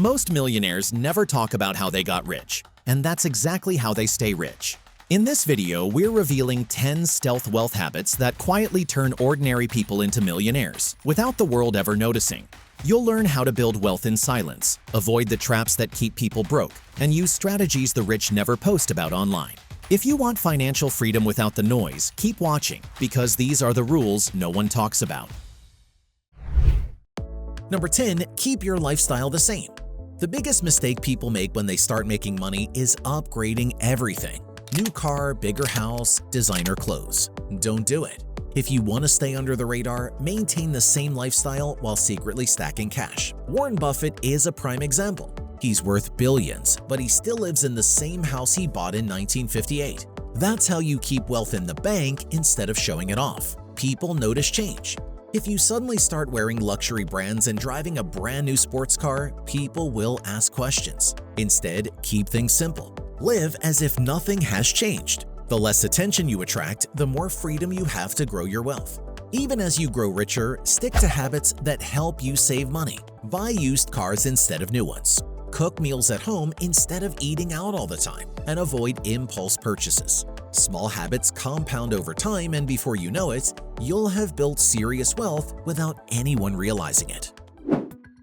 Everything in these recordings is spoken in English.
Most millionaires never talk about how they got rich, and that's exactly how they stay rich. In this video, we're revealing 10 stealth wealth habits that quietly turn ordinary people into millionaires, without the world ever noticing. You'll learn how to build wealth in silence, avoid the traps that keep people broke, and use strategies the rich never post about online. If you want financial freedom without the noise, keep watching, because these are the rules no one talks about. Number 10. Keep your lifestyle the same. The biggest mistake people make when they start making money is upgrading everything. New car, bigger house, designer clothes. Don't do it. If you want to stay under the radar, maintain the same lifestyle while secretly stacking cash. Warren Buffett is a prime example. He's worth billions, but he still lives in the same house he bought in 1958. That's how you keep wealth in the bank instead of showing it off. People notice change. If you suddenly start wearing luxury brands and driving a brand new sports car, people will ask questions. Instead, keep things simple. Live as if nothing has changed. The less attention you attract, the more freedom you have to grow your wealth. Even as you grow richer, stick to habits that help you save money. Buy used cars instead of new ones. Cook meals at home instead of eating out all the time, and avoid impulse purchases. Small habits compound over time, and before you know it, you'll have built serious wealth without anyone realizing it.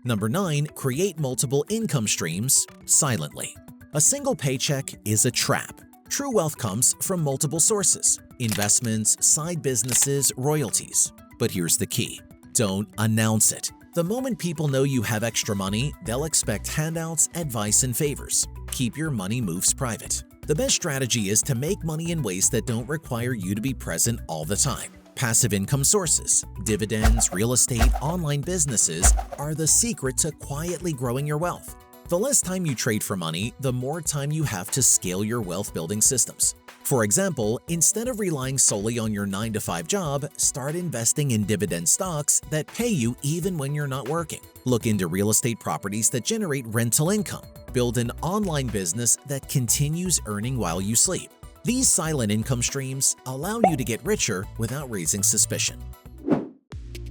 Number 9. Create multiple income streams silently. A single paycheck is a trap. True wealth comes from multiple sources: investments, side businesses, royalties. But here's the key: don't announce it. The moment people know you have extra money, they'll expect handouts, advice, and favors. Keep your money moves private. The best strategy is to make money in ways that don't require you to be present all the time. Passive income sources, dividends, real estate, online businesses are the secret to quietly growing your wealth. The less time you trade for money, the more time you have to scale your wealth-building systems. For example, instead of relying solely on your 9-to-5 job, start investing in dividend stocks that pay you even when you're not working. Look into real estate properties that generate rental income. Build an online business that continues earning while you sleep. These silent income streams allow you to get richer without raising suspicion.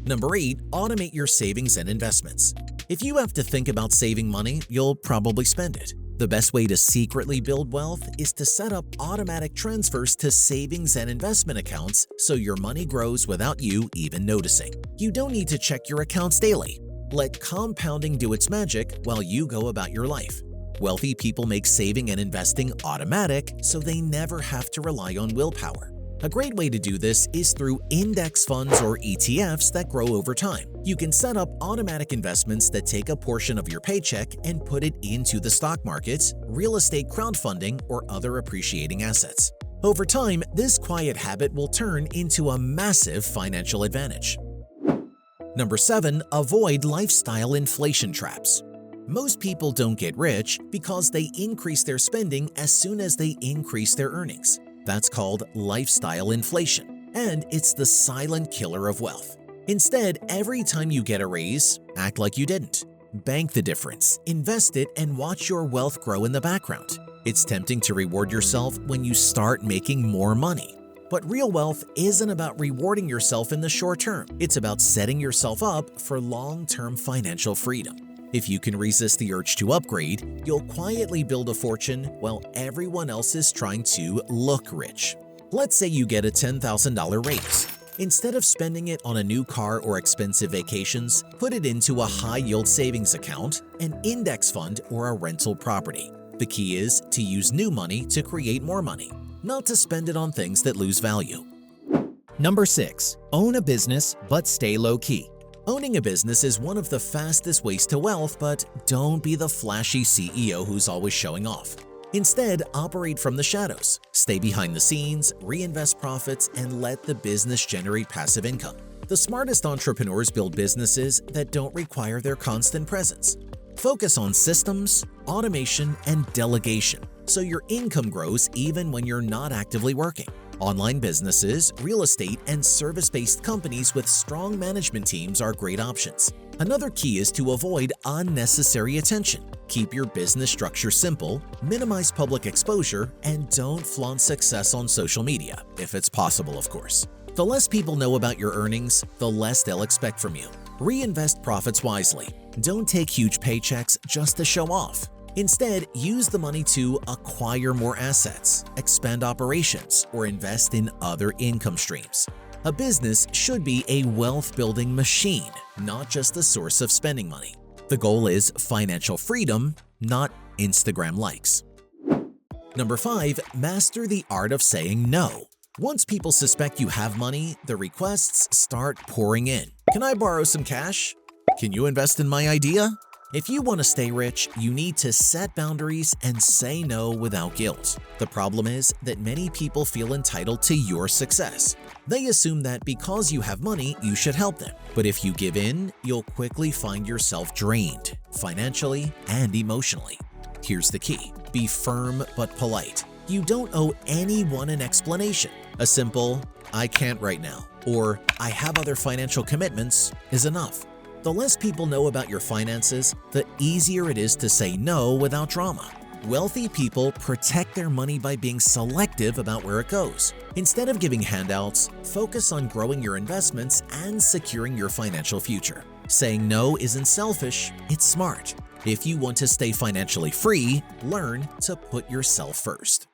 Number 8. Automate your savings and investments. If you have to think about saving money, you'll probably spend it. The best way to secretly build wealth is to set up automatic transfers to savings and investment accounts so your money grows without you even noticing. You don't need to check your accounts daily. Let compounding do its magic while you go about your life. Wealthy people make saving and investing automatic, so they never have to rely on willpower. A great way to do this is through index funds or ETFs that grow over time. You can set up automatic investments that take a portion of your paycheck and put it into the stock market, real estate crowdfunding, or other appreciating assets. Over time, this quiet habit will turn into a massive financial advantage. Number 7. Avoid lifestyle inflation traps. Most people don't get rich because they increase their spending as soon as they increase their earnings. That's called lifestyle inflation, and it's the silent killer of wealth. Instead, every time you get a raise, act like you didn't. Bank the difference, invest it, and watch your wealth grow in the background. It's tempting to reward yourself when you start making more money. But real wealth isn't about rewarding yourself in the short term. It's about setting yourself up for long-term financial freedom. If you can resist the urge to upgrade, you'll quietly build a fortune while everyone else is trying to look rich. Let's say you get a $10,000 raise. Instead of spending it on a new car or expensive vacations, put it into a high-yield savings account, an index fund, or a rental property. The key is to use new money to create more money, not to spend it on things that lose value. Number 6. Own a business but stay low-key. Owning a business is one of the fastest ways to wealth, but don't be the flashy CEO who's always showing off. Instead, operate from the shadows. Stay behind the scenes, reinvest profits, and let the business generate passive income. The smartest entrepreneurs build businesses that don't require their constant presence. Focus on systems, automation, and delegation, so your income grows even when you're not actively working. Online businesses, real estate, and service-based companies with strong management teams are great options. Another key is to avoid unnecessary attention. Keep your business structure simple, minimize public exposure, and don't flaunt success on social media, if it's possible, of course. The less people know about your earnings, the less they'll expect from you. Reinvest profits wisely. Don't take huge paychecks just to show off. Instead, use the money to acquire more assets, expand operations, or invest in other income streams. A business should be a wealth-building machine, not just a source of spending money. The goal is financial freedom, not Instagram likes. Number 5, master the art of saying no. Once people suspect you have money, the requests start pouring in. Can I borrow some cash? Can you invest in my idea? If you want to stay rich, you need to set boundaries and say no without guilt. The problem is that many people feel entitled to your success. They assume that because you have money, you should help them. But if you give in, you'll quickly find yourself drained, financially and emotionally. Here's the key: be firm but polite. You don't owe anyone an explanation. A simple, "I can't right now," or "I have other financial commitments," is enough. The less people know about your finances, the easier it is to say no without drama. Wealthy people protect their money by being selective about where it goes. Instead of giving handouts, focus on growing your investments and securing your financial future. Saying no isn't selfish, it's smart. If you want to stay financially free, learn to put yourself first.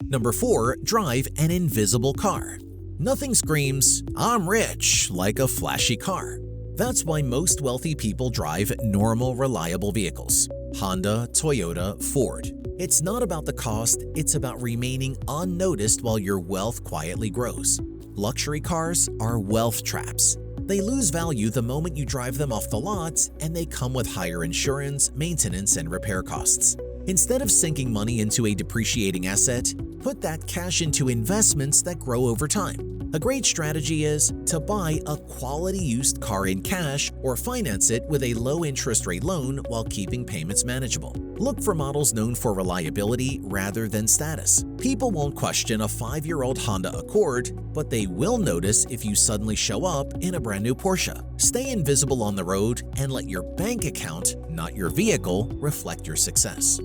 Number 4, drive an invisible car. Nothing screams, "I'm rich," like a flashy car. That's why most wealthy people drive normal, reliable vehicles: Honda, Toyota, Ford. It's not about the cost, it's about remaining unnoticed while your wealth quietly grows. Luxury cars are wealth traps. They lose value the moment you drive them off the lot, and they come with higher insurance, maintenance, and repair costs. Instead of sinking money into a depreciating asset, put that cash into investments that grow over time. A great strategy is to buy a quality used car in cash or finance it with a low interest rate loan while keeping payments manageable. Look for models known for reliability rather than status. People won't question a 5-year-old Honda Accord, but they will notice if you suddenly show up in a brand new Porsche. Stay invisible on the road and let your bank account, not your vehicle, reflect your success.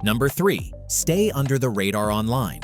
Number 3, stay under the radar online.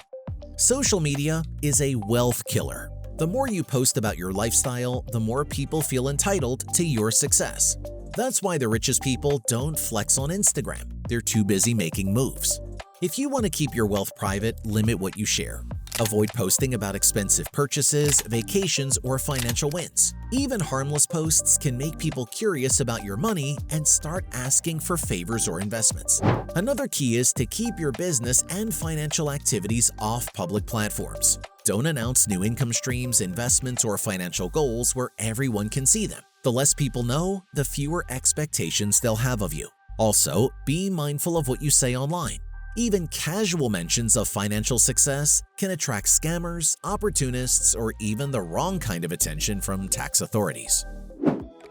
Social media is a wealth killer. The more you post about your lifestyle, the more people feel entitled to your success. That's why the richest people don't flex on Instagram. They're too busy making moves. If you want to keep your wealth private, limit what you share. Avoid posting about expensive purchases, vacations, or financial wins. Even harmless posts can make people curious about your money and start asking for favors or investments. Another key is to keep your business and financial activities off public platforms. Don't announce new income streams, investments, or financial goals where everyone can see them. The less people know, the fewer expectations they'll have of you. Also, be mindful of what you say online. Even casual mentions of financial success can attract scammers, opportunists, or even the wrong kind of attention from tax authorities.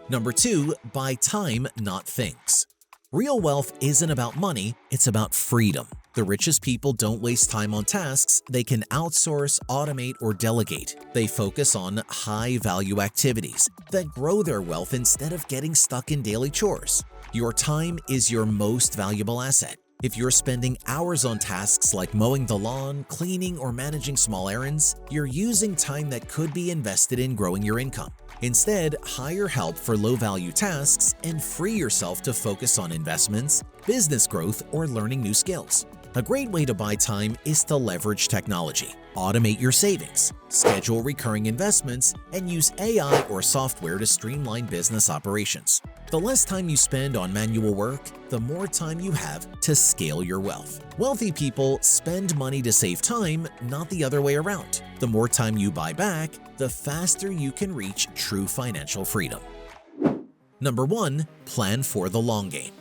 Number 2, buy time, not things. Real wealth isn't about money, it's about freedom. The richest people don't waste time on tasks they can outsource, automate, or delegate. They focus on high-value activities that grow their wealth instead of getting stuck in daily chores. Your time is your most valuable asset. If you're spending hours on tasks like mowing the lawn, cleaning, or managing small errands, you're using time that could be invested in growing your income. Instead, hire help for low-value tasks and free yourself to focus on investments, business growth, or learning new skills. A great way to buy time is to leverage technology. Automate your savings, schedule recurring investments, and use AI or software to streamline business operations. The less time you spend on manual work, the more time you have to scale your wealth. Wealthy people spend money to save time, not the other way around. The more time you buy back, the faster you can reach true financial freedom. Number 1, plan for the long game.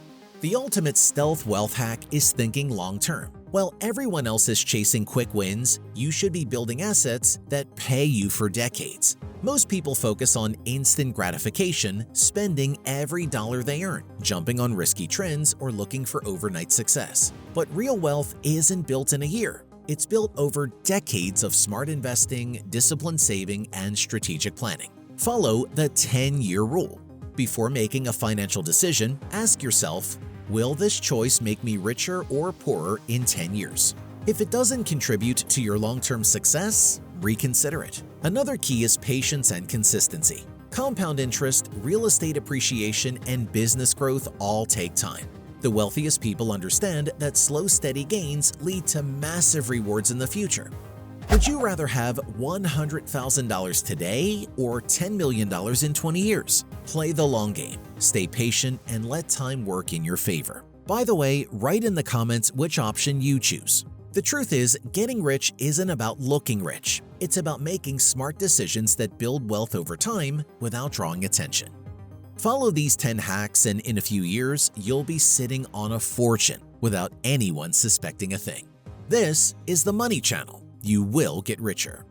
The ultimate stealth wealth hack is thinking long-term. While everyone else is chasing quick wins, you should be building assets that pay you for decades. Most people focus on instant gratification, spending every dollar they earn, jumping on risky trends, or looking for overnight success. But real wealth isn't built in a year. It's built over decades of smart investing, disciplined saving, and strategic planning. Follow the 10-year rule. Before making a financial decision, ask yourself, will this choice make me richer or poorer in 10 years? If it doesn't contribute to your long-term success, reconsider it. Another key is patience and consistency. Compound interest, real estate appreciation, and business growth all take time. The wealthiest people understand that slow, steady gains lead to massive rewards in the future. Would you rather have $100,000 today or $10 million in 20 years? Play the long game, stay patient, and let time work in your favor. By the way, write in the comments which option you choose. The truth is, getting rich isn't about looking rich. It's about making smart decisions that build wealth over time without drawing attention. Follow these 10 hacks and in a few years, you'll be sitting on a fortune without anyone suspecting a thing. This is the Money Channel. You will get richer.